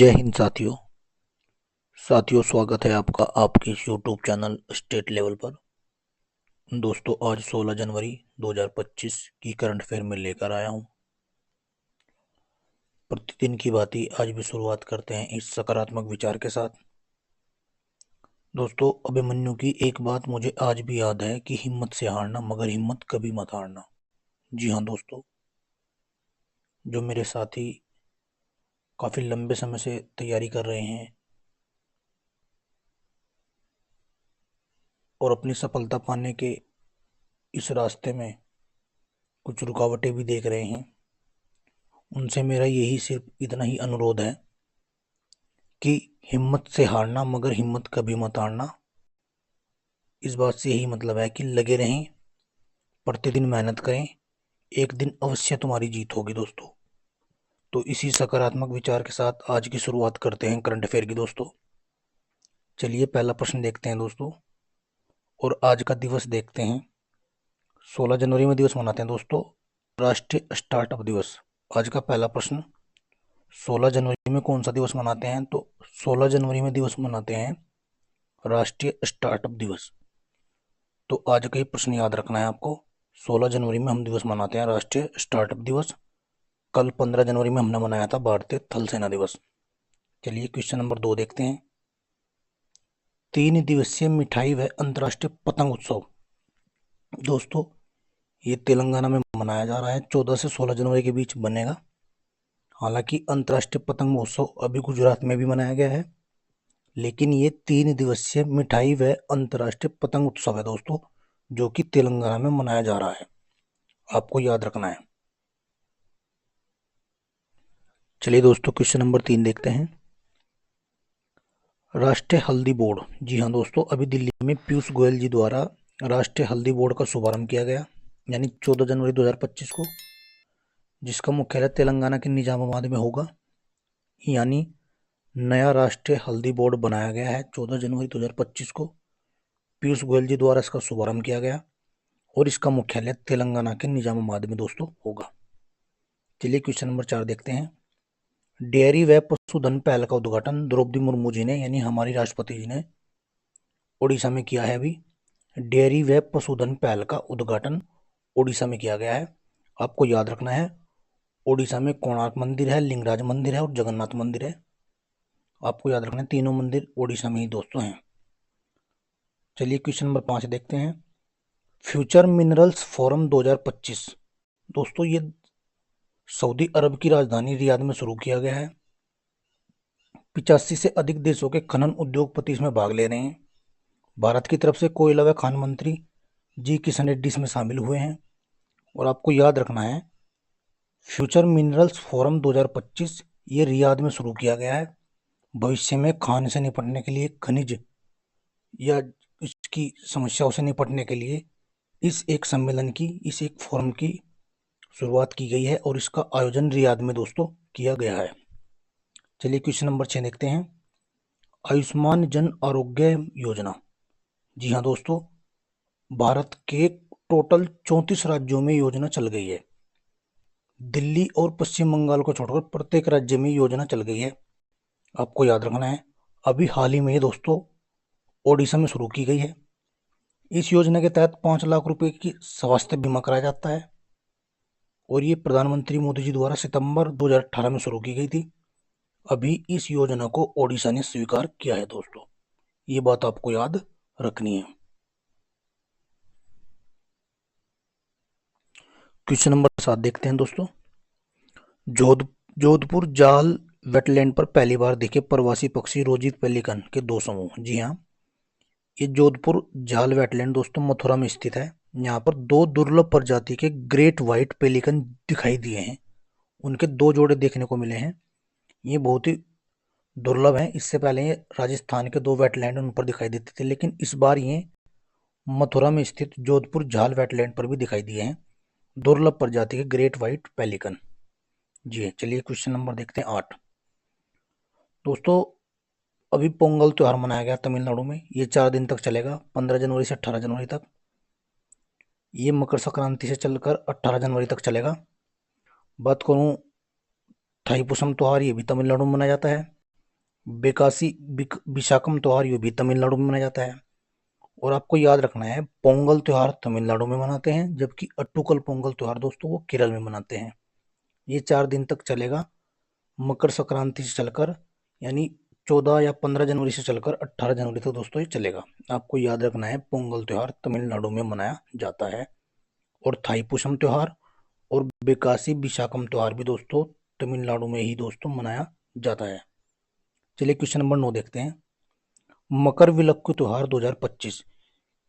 जय हिंद साथियों स्वागत है आपका आपके इस यूट्यूब चैनल स्टेट लेवल पर। दोस्तों आज 16 जनवरी 2025 की करंट अफेयर में लेकर आया हूं। प्रतिदिन की भांति आज भी शुरुआत करते हैं इस सकारात्मक विचार के साथ। दोस्तों अभिमन्यु की एक बात मुझे आज भी याद है कि हिम्मत से हारना मगर हिम्मत कभी मत हारना। जी हाँ दोस्तों, जो मेरे साथी काफ़ी लंबे समय से तैयारी कर रहे हैं और अपनी सफलता पाने के इस रास्ते में कुछ रुकावटें भी देख रहे हैं, उनसे मेरा यही सिर्फ इतना ही अनुरोध है कि हिम्मत से हारना मगर हिम्मत कभी मत हारना। इस बात से यही मतलब है कि लगे रहें, प्रतिदिन मेहनत करें, एक दिन अवश्य तुम्हारी जीत होगी दोस्तों। तो इसी सकारात्मक विचार के साथ आज की शुरुआत करते हैं करंट अफेयर की दोस्तों। चलिए पहला प्रश्न देखते हैं दोस्तों, और आज का दिवस देखते हैं। 16 जनवरी में दिवस मनाते हैं दोस्तों राष्ट्रीय स्टार्टअप दिवस। आज का पहला प्रश्न, 16 जनवरी में कौन सा दिवस मनाते हैं? तो 16 जनवरी में दिवस मनाते हैं राष्ट्रीय स्टार्टअप दिवस। तो आज का ही प्रश्न याद रखना है आपको। 16 जनवरी में हम दिवस मनाते हैं राष्ट्रीय स्टार्टअप दिवस। कल 15 जनवरी में हमने मनाया था भारतीय थल सेना दिवस। चलिए क्वेश्चन नंबर 2 देखते हैं। 3 दिवसीय मिठाई व अंतर्राष्ट्रीय पतंग उत्सव। दोस्तों ये तेलंगाना में मनाया जा रहा है, 14 से 16 जनवरी के बीच बनेगा। हालांकि अंतर्राष्ट्रीय पतंग महोत्सव अभी गुजरात में भी मनाया गया है, लेकिन ये 3 दिवसीय मिठाई व अंतर्राष्ट्रीय पतंग उत्सव है दोस्तों, जो कि तेलंगाना में मनाया जा रहा है। आपको याद रखना है। चलिए दोस्तों क्वेश्चन नंबर 3 देखते हैं। राष्ट्रीय हल्दी बोर्ड। जी हाँ दोस्तों, अभी दिल्ली में पीयूष गोयल जी द्वारा राष्ट्रीय हल्दी बोर्ड का शुभारंभ किया गया, यानी 14 जनवरी 2025 को, जिसका मुख्यालय तेलंगाना के निजामाबाद में होगा। यानी नया राष्ट्रीय हल्दी बोर्ड बनाया गया है 14 जनवरी 2025 को। पीयूष गोयल जी द्वारा इसका शुभारंभ किया गया और इसका मुख्यालय तेलंगाना के निजामाबाद में दोस्तों होगा। चलिए क्वेश्चन नंबर 4 देखते हैं। डेयरी व पशुधन पहल का उद्घाटन द्रौपदी मुर्मू जी ने, यानी हमारी राष्ट्रपति जी ने, ओडिशा में किया है। अभी डेयरी व पशुधन पहल का उद्घाटन ओडिशा में किया गया है। आपको याद रखना है, ओडिशा में कोणार्क मंदिर है, लिंगराज मंदिर है और जगन्नाथ मंदिर है। आपको याद रखना है, तीनों मंदिर ओडिशा में ही दोस्तों हैं। चलिए क्वेश्चन नंबर 5 देखते हैं। Future minerals forum 2025। दोस्तों ये सऊदी अरब की राजधानी रियाद में शुरू किया गया है। 85 से अधिक देशों के खनन उद्योगपति इसमें भाग ले रहे हैं। भारत की तरफ से कोयला व खान मंत्री जी किशन रेड्डी इसमें शामिल हुए हैं। और आपको याद रखना है, फ्यूचर मिनरल्स फोरम 2025 ये रियाद में शुरू किया गया है। भविष्य में खान से निपटने के लिए, खनिज या इसकी समस्याओं से निपटने के लिए इस एक सम्मेलन की, इस एक फोरम की शुरुआत की गई है और इसका आयोजन रियाद में दोस्तों किया गया है। चलिए क्वेश्चन नंबर 6 देखते हैं। आयुष्मान जन आरोग्य योजना। जी हाँ दोस्तों, भारत के टोटल 34 राज्यों में योजना चल गई है। दिल्ली और पश्चिम बंगाल को छोड़कर प्रत्येक राज्य में योजना चल गई है। आपको याद रखना है, अभी हाल ही में दोस्तों ओडिशा में शुरू की गई है। इस योजना के तहत 5 लाख रुपए की स्वास्थ्य बीमा कराया जाता है और ये प्रधानमंत्री मोदी जी द्वारा सितंबर 2018 में शुरू की गई थी। अभी इस योजना को ओडिशा ने स्वीकार किया है दोस्तों, ये बात आपको याद रखनी है। क्वेश्चन नंबर 7 देखते हैं दोस्तों। जोधपुर जाल वेटलैंड पर पहली बार दिखे प्रवासी पक्षी रोजित पेलिकन के 2 समूह। जी हाँ, ये जोधपुर जाल वेटलैंड दोस्तों मथुरा में स्थित है। यहाँ पर 2 दुर्लभ प्रजाति के ग्रेट व्हाइट पेलिकन दिखाई दिए हैं। उनके 2 जोड़े देखने को मिले हैं। ये बहुत ही दुर्लभ है। इससे पहले ये राजस्थान के 2 वेटलैंड उन पर दिखाई देते थे, लेकिन इस बार ये मथुरा में स्थित जोधपुर झाल वेटलैंड पर भी दिखाई दिए हैं दुर्लभ प्रजाति के ग्रेट व्हाइट पेलिकन। जी चलिए क्वेश्चन नंबर देखते हैं 8 दोस्तों। अभी पोंगल त्यौहार मनाया गया तमिलनाडु में, ये 4 दिन तक चलेगा, 15 जनवरी से 18 जनवरी तक। ये मकर संक्रांति से चलकर 18 जनवरी तक चलेगा। बात करूं थाईपुसम त्यौहार, ये भी तमिलनाडु में मनाया जाता है। विशाखम त्योहार ये भी तमिलनाडु में मनाया जाता है। और आपको याद रखना है, पोंगल त्योहार तमिलनाडु में मनाते हैं, जबकि अट्टुकल पोंगल त्योहार दोस्तों वो केरल में मनाते हैं। ये 4 दिन तक चलेगा, मकर संक्रांति से चलकर, यानी 14 या 15 जनवरी से चलकर 18 जनवरी तक दोस्तों ये चलेगा। आपको याद रखना है, पोंगल त्योहार तमिलनाडु में मनाया जाता है। और थाईपुसम त्योहार और बेकासी विशाखम त्योहार भी दोस्तों तमिलनाडु में ही दोस्तों मनाया जाता है। चलिए क्वेश्चन नंबर 9 देखते हैं। मकर विलक्कु त्योहार 2025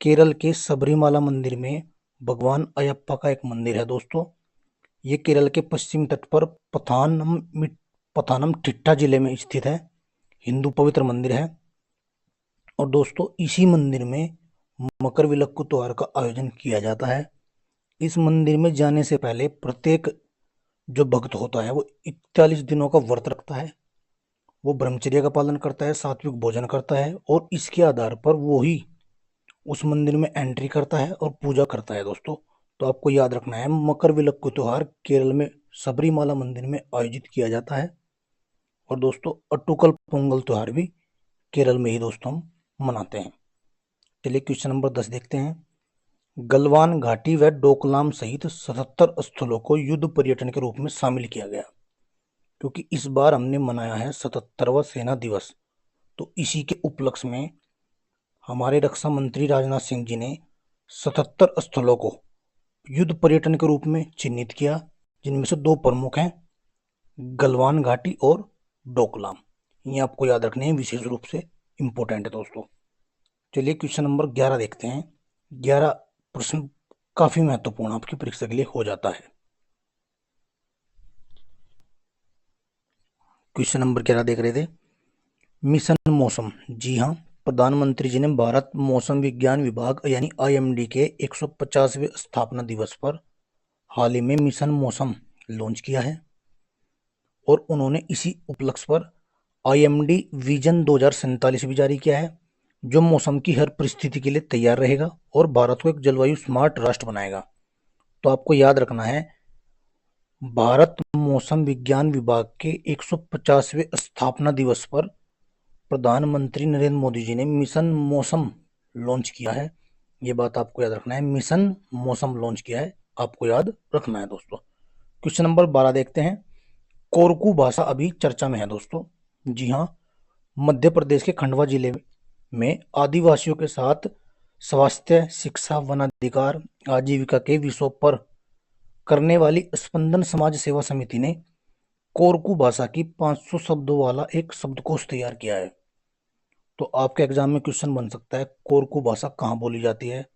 केरल के सबरीमाला मंदिर में भगवान अयप्पा का एक मंदिर है दोस्तों। ये केरल के पश्चिमी तट पर पथानमथिट्टा जिले में स्थित है, हिंदू पवित्र मंदिर है। और दोस्तों इसी मंदिर में मकर विलक्कु त्योहार का आयोजन किया जाता है। इस मंदिर में जाने से पहले प्रत्येक जो भक्त होता है वो 41 दिनों का व्रत रखता है, वो ब्रह्मचर्य का पालन करता है, सात्विक भोजन करता है, और इसके आधार पर वो ही उस मंदिर में एंट्री करता है और पूजा करता है दोस्तों। तो आपको याद रखना है, मकर विलक्कु त्योहार केरल में सबरीमाला मंदिर में आयोजित किया जाता है। और दोस्तों अट्टुकल पोंगल त्योहार भी केरल में ही दोस्तों हम मनाते हैं। चलिए क्वेश्चन नंबर 10 देखते हैं। गलवान घाटी व डोकलाम सहित 77 स्थलों को युद्ध पर्यटन के रूप में शामिल किया गया, क्योंकि इस बार हमने मनाया है 77वां सेना दिवस। तो इसी के उपलक्ष्य में हमारे रक्षा मंत्री राजनाथ सिंह जी ने 77 स्थलों को युद्ध पर्यटन के रूप में चिन्हित किया, जिनमें से 2 प्रमुख हैं, गलवान घाटी और डोकलाम। ये आपको याद रखने हैं, विशेष रूप से इंपॉर्टेंट है दोस्तों। चलिए क्वेश्चन नंबर 11 देखते हैं। 11 प्रश्न काफी महत्वपूर्ण आपकी परीक्षा के लिए हो जाता है। क्वेश्चन नंबर 11 देख रहे थे, मिशन मौसम। जी हाँ, प्रधानमंत्री जी ने भारत मौसम विज्ञान विभाग यानी IMD के 150वें स्थापना दिवस पर हाल ही में मिशन मौसम लॉन्च किया है। और उन्होंने इसी उपलक्ष्य पर IMD विजन 2047 भी जारी किया है, जो मौसम की हर परिस्थिति के लिए तैयार रहेगा और भारत को एक जलवायु स्मार्ट राष्ट्र बनाएगा। तो आपको याद रखना है, भारत मौसम विज्ञान विभाग के 150वें स्थापना दिवस पर प्रधानमंत्री नरेंद्र मोदी जी ने मिशन मौसम लॉन्च किया है। ये बात आपको याद रखना है, मिशन मौसम लॉन्च किया है, आपको याद रखना है दोस्तों। क्वेश्चन नंबर 12 देखते हैं। कोरकू भाषा अभी चर्चा में है दोस्तों। जी हाँ, मध्य प्रदेश के खंडवा जिले में आदिवासियों के साथ स्वास्थ्य, शिक्षा, वन अधिकार, आजीविका के विषयों पर करने वाली स्पंदन समाज सेवा समिति ने कोरकू भाषा की 500 शब्दों वाला एक शब्दकोश तैयार किया है। तो आपके एग्जाम में क्वेश्चन बन सकता है, कोरकू भाषा कहाँ बोली जाती है?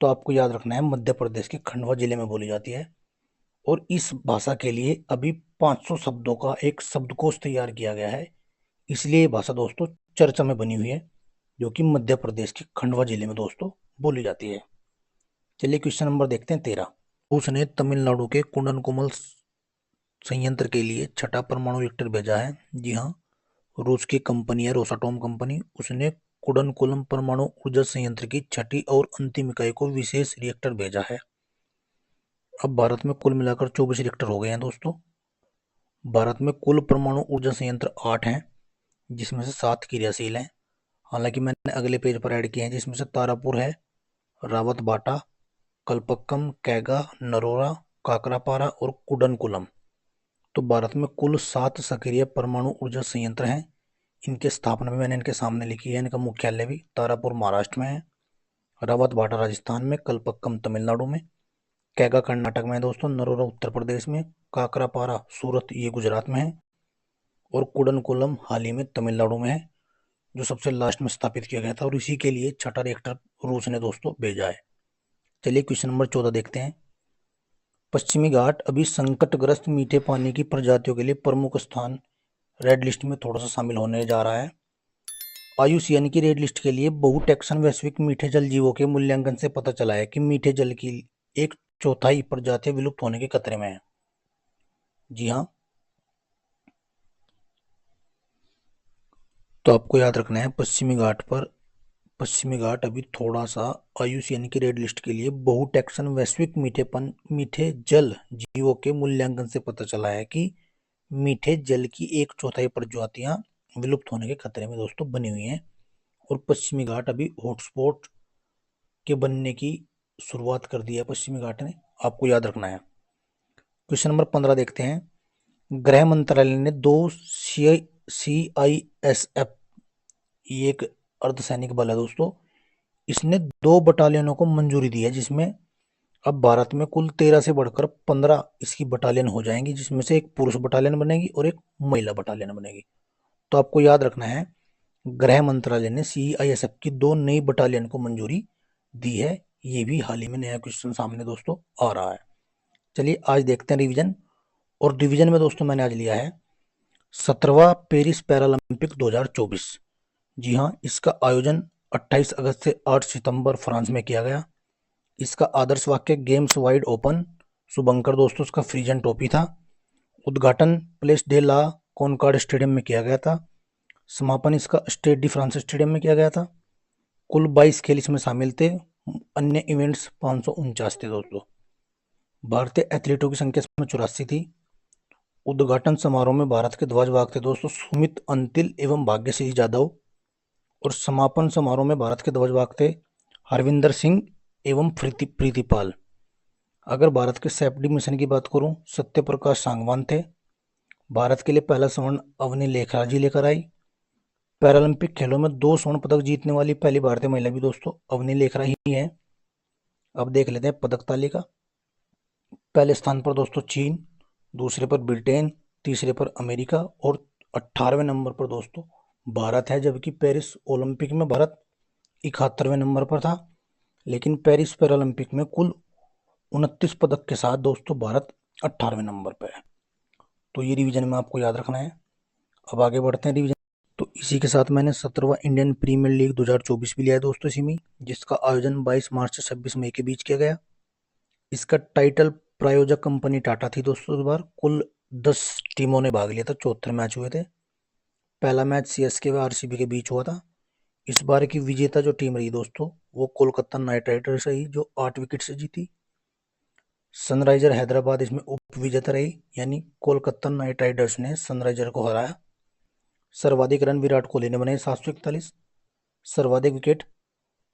तो आपको याद रखना है, मध्य प्रदेश के खंडवा जिले में बोली जाती है। और इस भाषा के लिए अभी 500 शब्दों का एक शब्दकोश तैयार किया गया है, इसलिए ये भाषा दोस्तों चर्चा में बनी हुई है, जो कि मध्य प्रदेश के खंडवा जिले में दोस्तों बोली जाती है। चलिए क्वेश्चन नंबर देखते हैं 13। उसने तमिलनाडु के कुंडनकुमल संयंत्र के लिए 6ठा परमाणु रिएक्टर भेजा है। जी हाँ, रूस की कंपनी है रोसाटोम कंपनी, उसने कुडनकुलम परमाणु ऊर्जा संयंत्र की 6ठी और अंतिम इकाई को विशेष रिएक्टर भेजा है। अब भारत में कुल मिलाकर 24 रिएक्टर हो गए हैं दोस्तों। भारत में कुल परमाणु ऊर्जा संयंत्र 8 हैं, जिसमें से 7 क्रियाशील हैं। हालांकि मैंने अगले पेज पर ऐड किए हैं, जिसमें से तारापुर है, रावत बाटा, कल्पक्कम, कैगा, नरोरा, काकरापारा और कुडनकुलम। तो भारत में कुल 7 सक्रिय परमाणु ऊर्जा संयंत्र हैं। इनके स्थापना भी मैंने इनके सामने लिखी है। इनका मुख्यालय भी तारापुर महाराष्ट्र में है, रावत बाटा राजस्थान में, कल्पक्कम तमिलनाडु में, कैगा कर्नाटक में है दोस्तों, नरोरा उत्तर प्रदेश में, काकरापारा सूरत ये गुजरात में है, और कुडनकुलम हाल ही में तमिलनाडु में है, जो सबसे लास्ट में स्थापित किया गया था। और इसी के लिए 6ठा रिएक्टर रूस ने दोस्तों भेजा है। चलिए क्वेश्चन नंबर 14 देखते हैं। पश्चिमी घाट अभी संकटग्रस्त मीठे पानी की प्रजातियों के लिए प्रमुख स्थान रेड लिस्ट में थोड़ा सा शामिल होने जा रहा है। IUCN की रेड लिस्ट के लिए बहुटैक्सन वैश्विक मीठे जल जीवों के मूल्यांकन से पता चला है कि मीठे जल की 1/4 प्रजातियां विलुप्त होने के खतरे में है। जी हाँ, तो आपको याद रखना है, पश्चिमी घाट अभी थोड़ा सा IUCN की रेड लिस्ट के लिए बहुटैक्सन वैश्विक मीठे जल जीवों के मूल्यांकन से पता चला है कि मीठे जल की 1/4 प्रजातियां विलुप्त होने के खतरे में दोस्तों बनी हुई हैं और पश्चिमी घाट अभी हॉटस्पॉट के बनने की शुरुआत कर दी है पश्चिमी घाट ने, आपको याद रखना है। क्वेश्चन नंबर 15 देखते हैं। गृह मंत्रालय ने दो CISF, ये एक अर्धसैनिक बल है दोस्तों, इसने 2 बटालियनों को मंजूरी दी है, जिसमें अब भारत में कुल 13 से बढ़कर 15 इसकी बटालियन हो जाएंगी, जिसमें से एक पुरुष बटालियन बनेगी और एक महिला बटालियन बनेगी। तो आपको याद रखना है, गृह मंत्रालय ने CISF की 2 नई बटालियन को मंजूरी दी है। ये भी हाल ही में नया क्वेश्चन सामने दोस्तों आ रहा है। चलिए आज देखते हैं रिवीजन। और डिवीजन में दोस्तों मैंने आज लिया है 17वां पेरिस पैरालंपिक 2024। जी हाँ, इसका आयोजन 28 अगस्त से 8 सितंबर फ्रांस में किया गया। इसका आदर्श वाक्य गेम्स वाइड ओपन, शुभंकर दोस्तों उसका फ्रीजन टोपी था। उद्घाटन Place de la Concorde stadium में किया गया था। समापन इसका स्टेड डी फ्रांस स्टेडियम में किया गया था। कुल 22 खेल इसमें शामिल थे। अन्य इवेंट्स 549 थे दोस्तों। भारतीय एथलीटों की संख्या इसमें 84 थी। उद्घाटन समारोह में भारत के ध्वजवाहक थे दोस्तों सुमित अंतिल एवं भाग्यश्री जाधव। और समापन समारोह में भारत के ध्वजवाहक थे हरविंदर सिंह एवं प्रीतिपाल। अगर भारत के सेफ्टी मिशन की बात करूं, सत्यप्रकाश सांगवान थे। भारत के लिए पहला स्वर्ण अवनी लेखराज जी लेकर आई। पैरालंपिक खेलों में 2 स्वर्ण पदक जीतने वाली पहली भारतीय महिला भी दोस्तों अवनी लेखरा ही है। अब देख लेते हैं पदक तालिका। पहले स्थान पर दोस्तों चीन, दूसरे पर ब्रिटेन, तीसरे पर अमेरिका और 18वें नंबर पर दोस्तों भारत है। जबकि पेरिस ओलंपिक में भारत 71वें नंबर पर था, लेकिन पेरिस पैरालंपिक में कुल 29 पदक के साथ दोस्तों भारत 18वें नंबर पर है। तो ये रिवीजन में आपको याद रखना है। अब आगे बढ़ते हैं रिवीजन। तो इसी के साथ मैंने 17वां इंडियन प्रीमियर लीग 2024 भी लिया है दोस्तों इसी में, जिसका आयोजन 22 मार्च से 26 मई के बीच किया गया। इसका टाइटल प्रायोजक कंपनी टाटा थी दोस्तों। इस बार कुल 10 टीमों ने भाग लिया था, 74 मैच हुए थे। पहला मैच CSK व RCB के बीच हुआ था। इस बार की विजेता जो टीम रही दोस्तों वो कोलकाता नाइट राइडर्स रही, जो 8 विकेट से जीती। सनराइजर हैदराबाद इसमें उप विजेता रही, यानी कोलकाता नाइट राइडर्स ने सनराइजर को हराया। सर्वाधिक रन विराट कोहली ने बनाए 741। सर्वाधिक विकेट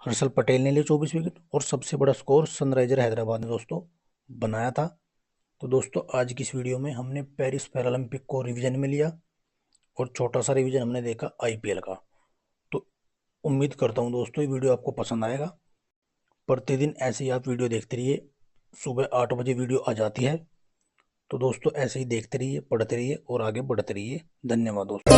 हर्षल पटेल ने लिए 24 विकेट। और सबसे बड़ा स्कोर सनराइजर हैदराबाद ने दोस्तों बनाया था। तो दोस्तों आज की इस वीडियो में हमने पेरिस पैरालंपिक को रिवीजन में लिया और छोटा सा रिवीजन हमने देखा IPL का। तो उम्मीद करता हूँ दोस्तों ये वीडियो आपको पसंद आएगा। प्रतिदिन ऐसे ही आप वीडियो देखते रहिए। सुबह 8 बजे वीडियो आ जाती है। तो दोस्तों ऐसे ही देखते रहिए, पढ़ते रहिए और आगे बढ़ते रहिए। धन्यवाद दोस्तों।